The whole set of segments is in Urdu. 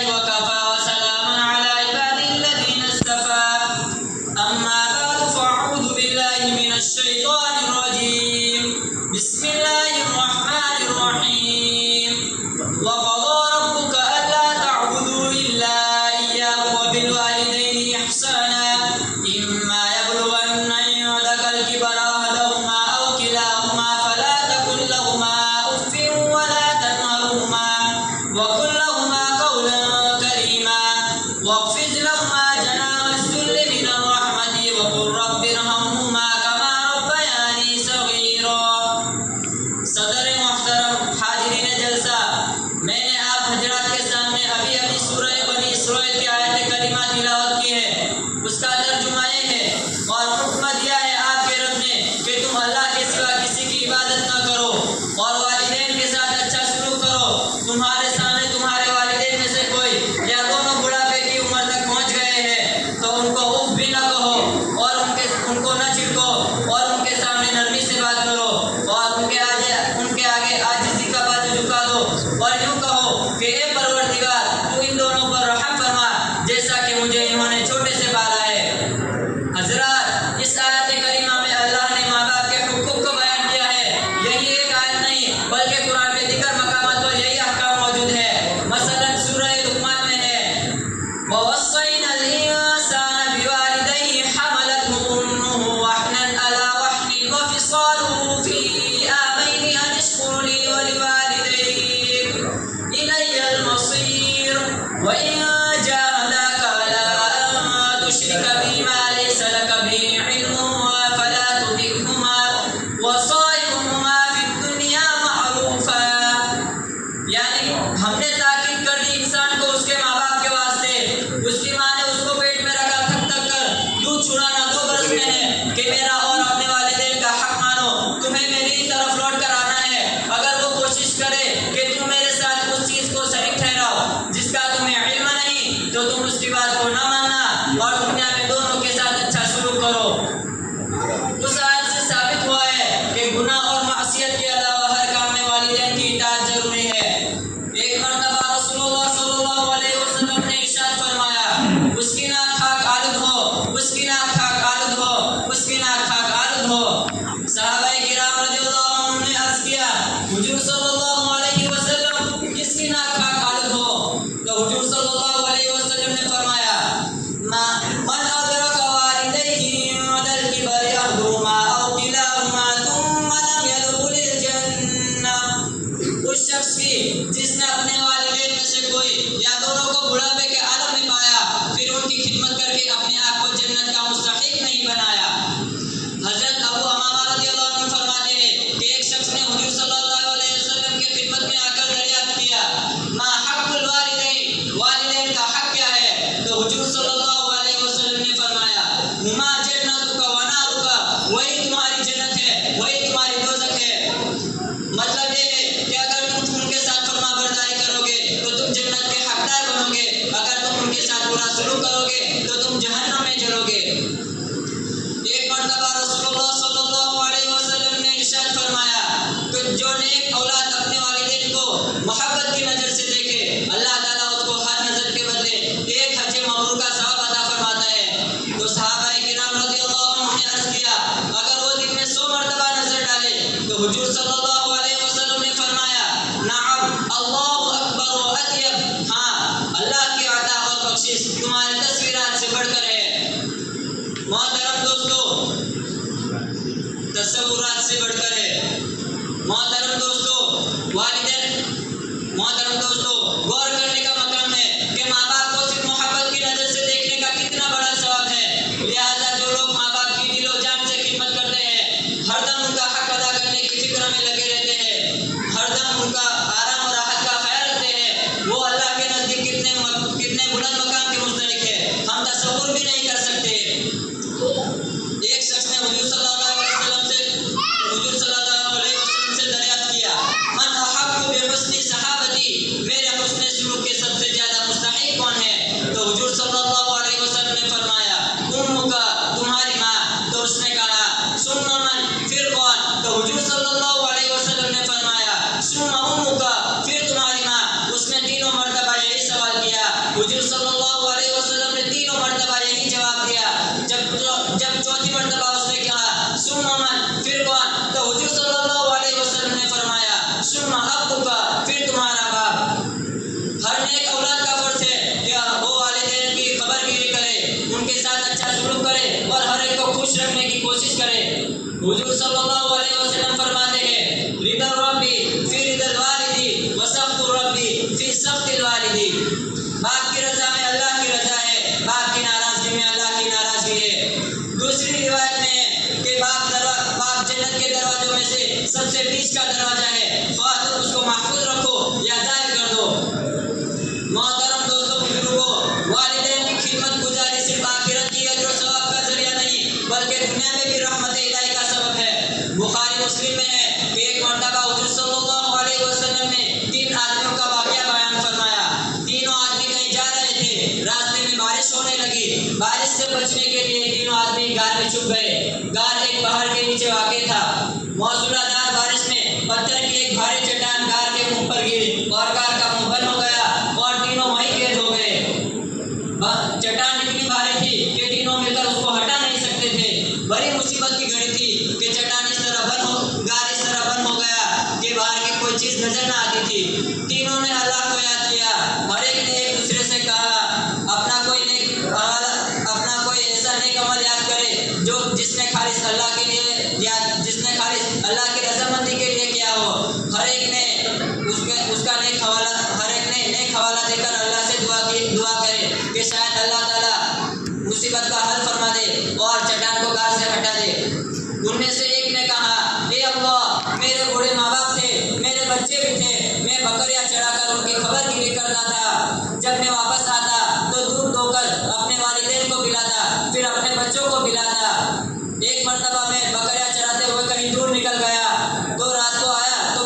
وكفى وسلام على عباده الذين اصطفى أما بعد فأعوذ بالله من الشيطان الرجيم بسم الله الرحمن الرحيم وقضى ربك ألا تعبدوا إلا إياه وبالوالدين إحسانا إما يبلغن عندك الكبر أحدهما أو كلاهما فلا تقل لهما أف ولا تنهرهما وقل لهما قولا كريما واخفض لهما جناح الذل من الرحمة وقل رب ارحمهما كما ربياني صغيرا. صدر محترم حاضرین جلسہ، میں نے آپ حضرات کے سامنے ابھی سورہ بنی اسرائیل کی آیت کریمہ تلاوت کی ہے. اس کا ترجمہ یہ ہے اور حکم دیا ہے آپ کے رب نے کہ تم اللہ کے سوا کسی کی عبادت نہ کرو اور والدین کے ساتھ اچھا سلوک کرو. تمہارے سامنے تمہارے والدین میں سے کوئی یا دونوں بڑھاپے کی عمر تک پہنچ گئے ہیں تو ان کو اف بھی نہ کہو اور ان کو نہ چھڑکو اور ان کے سامنے نرمی سے بات کرو اور ان کے آگے عاجزی کا بازو جھکا دو اور یوں کہو کہ اے پروردگار تو ان دونوں پر رحم فرما جیسا کہ مجھے انہوں نے چھوٹے سے پالا ہے. حضرات، اس آیت کریمہ میں اللہ نے ماں باپ کے حقوق کو بیان کیا ہے. یہی ایک آیت نہیں بلکہ قرآن میں دیگر مقامات پر یہی احکام موجود ہے. مثلا سورہ لقمان میں ہے وَوَصَّيْنَا الْإِنسَانَ بِوَالِدَيْهِ حَمَلَتْهُ أُمُّهُ وَحْنًا عَلَى وَحْنٍ وَفِصَالُهُ فِي عَامَيْنِ أَنِ اشْكُرْ لِي وَلِوَالِدَيْكَ إِلَيَّ الْمَصِيرُ وَإِن جَاهَدَاكَ عَلَىٰ أَن تُشْرِكَ بِي مَا لَيْسَ لَكَ بِهِ عِلْمٌ فَلَا تُطِعْهُمَا وَصَاحِبْهُمَا فِي الدُّنْيَا مَعْرُوفًا. یعنی ہم نے تاکید کر دی انسان کو اس کے ماں باپ کے واسطے. اس کی ماں نے اس کو پیٹ میں رکھا تھک تھک کر دودھ چھڑانا 2 برس میں ہے کہ میرا اور اپنے والدین کا حق مانو، تمہیں میری طرف لوٹ کر آنا ہے. اگر وہ کوشش کرے کہ تم میرے ساتھ اس چیز کو شریک ٹھہراؤ جس کا تمہیں علم نہیں تو تم اس کی بات کو نہ ماننا اور دنیا میں دونوں کے ساتھ اچھا سلوک کرو. اس آیت سے ثابت ہوا ہے کہ گناہ اور معصیت کے علاوہ ہر کام میں والدین کی اطاعت ضروری ہے. ایک مرتبہ رسول اللہ صلی اللہ علیہ وسلم نے ارشاد فرمایا اس کی ناک خاک آلود ہو، اس کی ناک خاک آلود ہو، اس کی ناک خاک آلود ہو. صحابہ کرام رضی اللہ عنہم نے عرض کیا حضور صلی اللہ علیہ وسلم کس کی ناک خاک آلود ہو؟ تو حضور صلی اللہ علیہ وسلم نے فرمایا من ادرک والدیہ عند الکبر احدہما او کلاہما ثم لم يدخل الجنہ. اس شخص کی جس نے اپنے والدین میں سے کوئی یا دونوں کو بڑھاپے کے عالم میں پایا پھر ان کی خدمت کر کے اپنے آپ کو جنت کا مستحق نہیں بنایا. حضرت ابو امامہ رضی اللہ عنہ فرماتے ہیں کہ ایک شخص نے حضور صلی اللہ علیہ وسلم کی خدمت میں آ کر دریافت کیا ما حق الوالدین، والدین کا حق کیا ہے؟ تو حضور صلی اللہ علیہ وسلم نے فرمایا ہما جنتک و نارک، وہی تمہاری جنت ہے وہی تمہاری دوزخ ہے. مطلب یہ ہے کہ اگر تم ان کے ساتھ فرما برداری کرو گے تو تم جنت کے حقدار بنو گے، اگر تم ان کے ساتھ برا سلوک کرو گے تو تم جہنم میں جلو گے. ایک مرتبہ رسول اللہ صلی اللہ علیہ وسلم نے ارشاد فرمایا کہ جو نیک اولاد اپنے والدین کو محبت کی نظر سے دیکھے اللہ تعالیٰ اس کو ہر نظر کے بدلے ایک حج مبرور کا ثواب عطا فرماتا ہے. تو صحابہ کرام رضی اللہ عنہم نے عرض کیا اگر وہ دن میں 100 مرتبہ نظر ڈالے تو حضور صلی اللہ علیہ وسلم نے فرمایا نعم اللہ اکبر و اطیب، ہاں اللہ کی عطا اور بخشش تمہارے تصویرات سے بڑھ کر ہے. محترم دوستو، تصورات سے بڑھ کر ہے. محترم دوستو، غور کرنے کا مقام ہے کہ ماں باپ کو صرف محبت کی نظر سے دیکھنے کا کتنا بڑا ثواب ہے. لہٰذا جو لوگ ماں باپ کی دل و جان سے خدمت کرتے ہیں ہر دم ان کا حق ادا کرنے کی فکر میں لگے رہتے ان سے بیچ کا دروازہ ہے، خواہ تم اس کو محفوظ رکھو یا ضائع کر دو۔ محترم دوستوں بزرگوں، والدین کی خدمت گزاری صرف آخرت کی اجر و ثواب کا ذریعہ نہیں بلکہ دنیا میں بھی رحمت الہی کا سبب ہے۔ بخاری مسلم میں ہے کہ ایک مرتبہ حضور صلی اللہ علیہ وسلم نے 3 آدمیوں کا واقعہ بیان فرمایا۔ تینوں آدمی کہیں جا رہے تھے، راستے میں بارش ہونے لگی۔ بارش سے بچنے کے لیے تینوں آدمی غار میں چھپ گئے۔ غار ایک پہاڑ کے نیچے واقع تھا۔ موزونہ دار بارش میں پتھر کی ایک بھاری چٹان غار کے منہ پر گری اور غار کا منہ بند ہو گیا اور تینوں وہیں قید ہو گئے۔ چٹان اتنی بھاری تھی کہ تینوں مل کر اس کو ہٹا نہیں سکتے تھے۔ بڑی مصیبت کی گھڑی تھی کہ چٹان اس طرح بند ہو گیا کہ باہر کی کوئی چیز نظر نہ آتی تھی۔ تینوں نے اللہ کو یاد کیا۔ ہر ایک نے ایک دوسرے سے کہا اپنا کوئی ایسا نیک عمل یاد کرے جس نے خالص اللہ کی رضامندی کے لیے کیا ہو۔ ہر ایک نے نیک حوالہ دے کر اللہ سے دعا کرے کہ شاید اللہ تعالیٰ مصیبت کا حل فرما دے اور چٹان کو غار سے ہٹا دے۔ ان میں سے ایک نے کہا اے اللہ، میرے بوڑھے ماں باپ تھے، میرے بچے بھی تھے، میں بکریاں چڑھا کر ان کی خبر گیری کرتا تھا۔ جب میں واپس آتا تو دودھ دو کر اپنے والدین کو پلاتا، پھر اپنے بچوں کو پلاتا۔ ایک مرتبہ میں بکریاں چراتے ہوئے کہیں دور نکل گیا تو رات کو آیا تو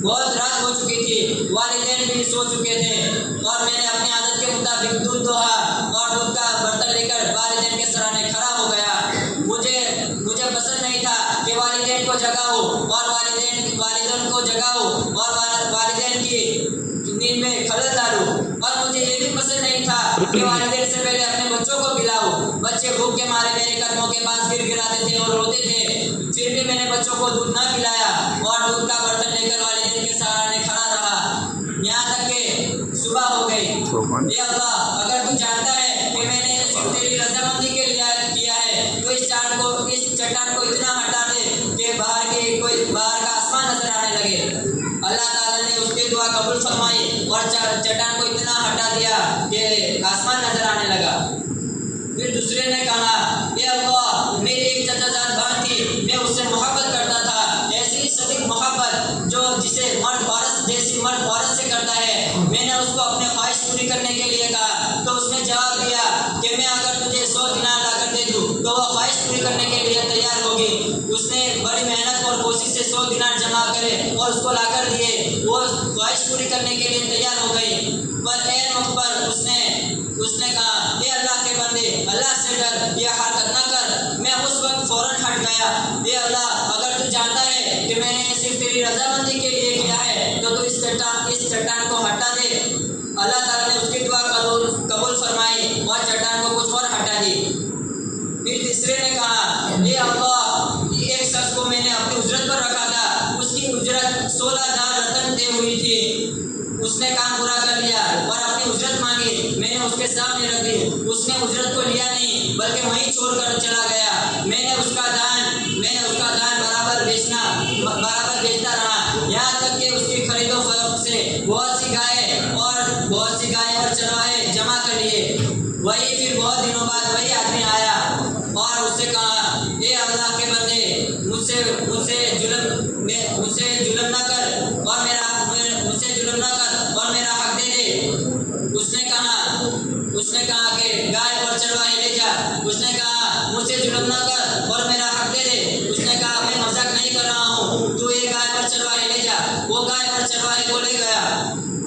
بہت رات ہو چکی تھی، والدین بھی سو چکے تھے اور میں نے اپنی عادت کے مطابق دودھ دوہا اور دودھ کا برتن لے کر والدین کے سرانے کھڑا ہو گیا۔ مجھے پسند نہیں تھا کہ والدین کو جگاؤں اور والدین کو جگاؤں اور والدین کی نیند میں خلل ڈالوں، اور مجھے یہ بھی پسند نہیں تھا کہ والدین سے پہلے اپنے بچوں کو پلاؤں۔ بچے بھوک کے مارے میرے قدموں کے پاس گراتے تھے اور روتے تھے، پھر بھی میں نے بچوں کو دودھ نہ پلایا اور دودھ کا برتن لے کر والدین کے سہارے کھڑا رہا یہاں تک کہ صبح ہو گئی۔ اے اللہ، اگر تو جانتا ہے کہ میں نے صرف تیری رضامندی کے لیے کیا ہے تو اس چٹان کو اتنا ہٹا دے کہ باہر کا آسمان نظر آنے لگے۔ اللہ تعالیٰ نے اس کی دعا قبول فرمائی اور چٹان کو اتنا ہٹا دیا کہ آسمان نظر آنے لگا۔ پھر دوسرے نے کہا اے اللہ، میری ایک چچا جان بہن تھی، میں اس سے محبت کرتا تھا، ایسی صدیق محبت جسے مرد عورت سے کرتا ہے۔ میں نے اس کو اپنے خواہش پوری کرنے کے لیے کہا تو اس نے جواب دیا کہ میں اگر تجھے 100 دینار لا کر دے دوں تو وہ خواہش پوری کرنے کے لیے تیار ہوگی۔ اس نے بڑی محنت اور کوشش سے 100 دینار جمع کرے اور اس کو لا کر دیے، وہ خواہش پوری کرنے کے لیے تیار ہو گئی۔ پر عین وقت پر اس نے کہا اے اللہ کے بندے، اللہ سے ڈر، یہ حرکت نہ کر۔ میں اس وقت فوراً ہٹ گیا۔ اے اللہ، اگر تو جانتا ہے کہ میں نے صرف تیری رضامندی کے لیے کیا ہے تو اس چٹان کو ہٹا دے۔ اللہ تعالیٰ نے اس کی دعا قبول فرمائی اور چٹان کو کچھ اور ہٹا دی۔ پھر تیسرے نے کہا اے اللہ، ایک شخص کو میں نے اپنی اجرت پر رکھا تھا، اس کی اجرت 16,000 رتن دے ہوئی تھی۔ اس نے کام پورا کر لیا اور اپنی اجرت مانگی، میں نے اس کے سامنے رکھ دی۔ اس نے اجرت کو لیا نہیں بلکہ وہیں چھوڑ کر چلا گیا۔ میں نے اس کا دان برابر بیچتا رہا یہاں تک کہ اس کی خرید و فروخت سے بہت سی گائیں اور چرواہے جمع کر لیے۔ پھر بہت دنوں بعد وہی آدمی آیا اور اس سے کہا اے اللہ کے بندے، مجھ سے ظلم نہ کر اور میرا حق دے دے۔ اس نے کہا کہ گائے اور چرواہے لے جا۔ اس نے کہا مجھ سے ظلم نہ کر اور میرا حق دے دے۔ اس نے کہا میں مذاق نہیں کر رہا ہوں، تو یہ گائے اور چرواہے لے جا۔ وہ گائے اور چرواہے کو لے گیا۔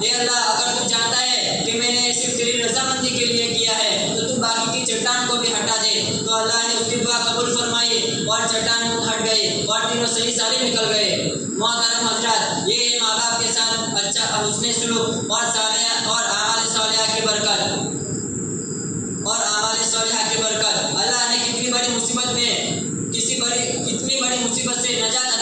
اے اللہ، اگر تو جانتا ہے کہ میں نے صرف تیری رضامندی کے لیے کیا ہے تو باقی کی چٹان کو بھی ہٹا دے۔ تو اللہ نے اس کی دعا قبول فرمائی اور چٹان ہٹ گئی اور تینوں صحیح سالم نکل گئے۔ محترم حضرات، یہ ہے ماں باپ کے ساتھ اچھا حسن سلوک اور اعمال صالحہ کی برکت۔ اللہ نے کتنی بڑی مصیبت سے نجات